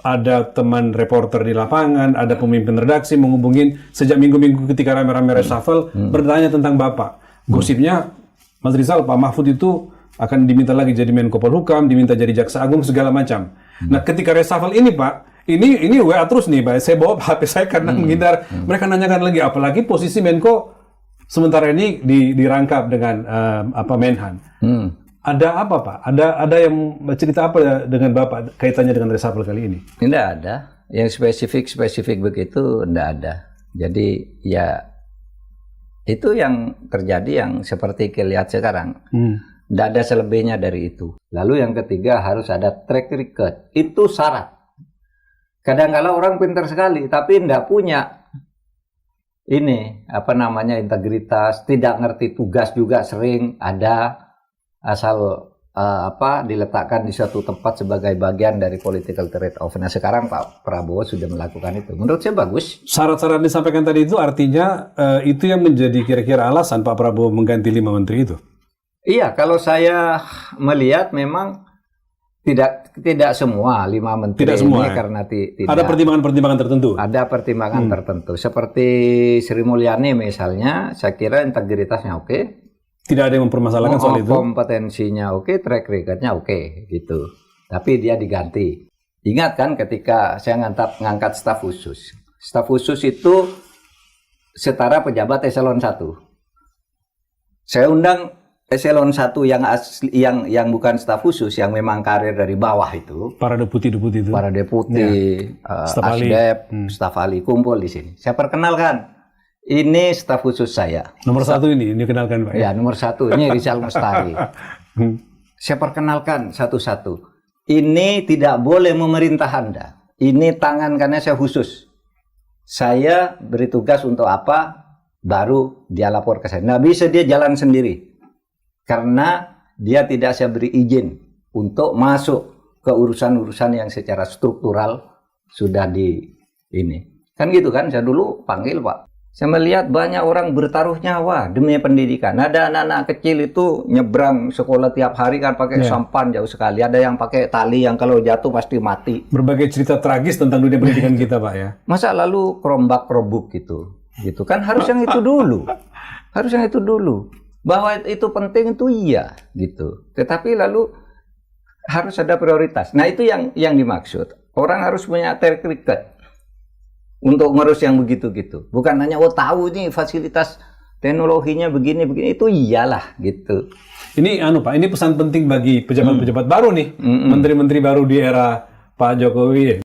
ada teman reporter di lapangan, ada pemimpin redaksi menghubungin sejak minggu-minggu ketika rame-rame reshuffle bertanya tentang Bapak. Gosipnya Mas Rizal, Pak Mahfud itu akan diminta lagi jadi Menko Polhukam, diminta jadi Jaksa Agung segala macam. Nah, ketika reshuffle ini Pak, ini WA terus nih Pak. Saya bawa HP saya karena menghindar. Mereka nanyakan lagi, apalagi posisi Menko sementara ini dirangkap dengan Menhan. Ada apa Pak? Ada yang cerita apa dengan Bapak kaitannya dengan reshuffle kali ini? Tidak ada. Yang spesifik begitu tidak ada. Jadi ya itu yang terjadi yang seperti kita lihat sekarang. Tidak ada selebihnya dari itu. Lalu yang ketiga harus ada track record. Itu syarat. Kadang-kala orang pintar sekali tapi tidak punya integritas, tidak ngerti tugas juga sering ada. Asal diletakkan di suatu tempat sebagai bagian dari political trade-off. Nah sekarang Pak Prabowo sudah melakukan itu. Menurut saya bagus. Syarat-syarat yang disampaikan tadi itu artinya itu yang menjadi kira-kira alasan Pak Prabowo mengganti 5 menteri itu? Iya, kalau saya melihat memang tidak semua 5 menteri tidak semua, ini karena tidak. Ada pertimbangan-pertimbangan tertentu? Ada pertimbangan tertentu. Seperti Sri Mulyani misalnya, saya kira integritasnya oke. Tidak ada yang mempermasalahkan soal itu? Kompetensinya oke, track record-nya oke, gitu. Tapi dia diganti. Ingat kan ketika saya ngangkat staf khusus. Staf khusus itu setara pejabat eselon 1. Saya undang eselon 1 yang bukan staf khusus, yang memang karir dari bawah itu. Para deputi-deputi itu? Para deputi, Asdep, staf ahli kumpul di sini. Saya perkenalkan. Ini staf khusus saya. Nomor 1 ini kenalkan Pak. Ya, nomor 1 ini Rizal Mestari. Saya perkenalkan satu-satu. Ini tidak boleh memerintah Anda. Ini tangan karena saya khusus. Saya beri tugas untuk apa, baru dia lapor ke saya. Nggak bisa dia jalan sendiri. Karena dia tidak saya beri izin untuk masuk ke urusan-urusan yang secara struktural sudah ini. Kan gitu kan, saya dulu panggil Pak. Saya melihat banyak orang bertaruh nyawa demi pendidikan. Ada anak-anak kecil itu nyebrang sekolah tiap hari kan pakai sampan jauh sekali. Ada yang pakai tali yang kalau jatuh pasti mati. Berbagai cerita tragis tentang dunia pendidikan kita Pak ya. Masa lalu kerombak-kerobuk gitu kan harus yang itu dulu. Harus yang itu dulu. Bahwa itu penting itu iya gitu. Tetapi lalu harus ada prioritas. Nah itu yang dimaksud. Orang harus punya track record untuk ngurus yang begitu-gitu. Bukan hanya tahu nih fasilitas teknologinya begini itu iyalah gitu. Ini Pak, ini pesan penting bagi pejabat-pejabat baru nih, menteri-menteri baru di era Pak Jokowi.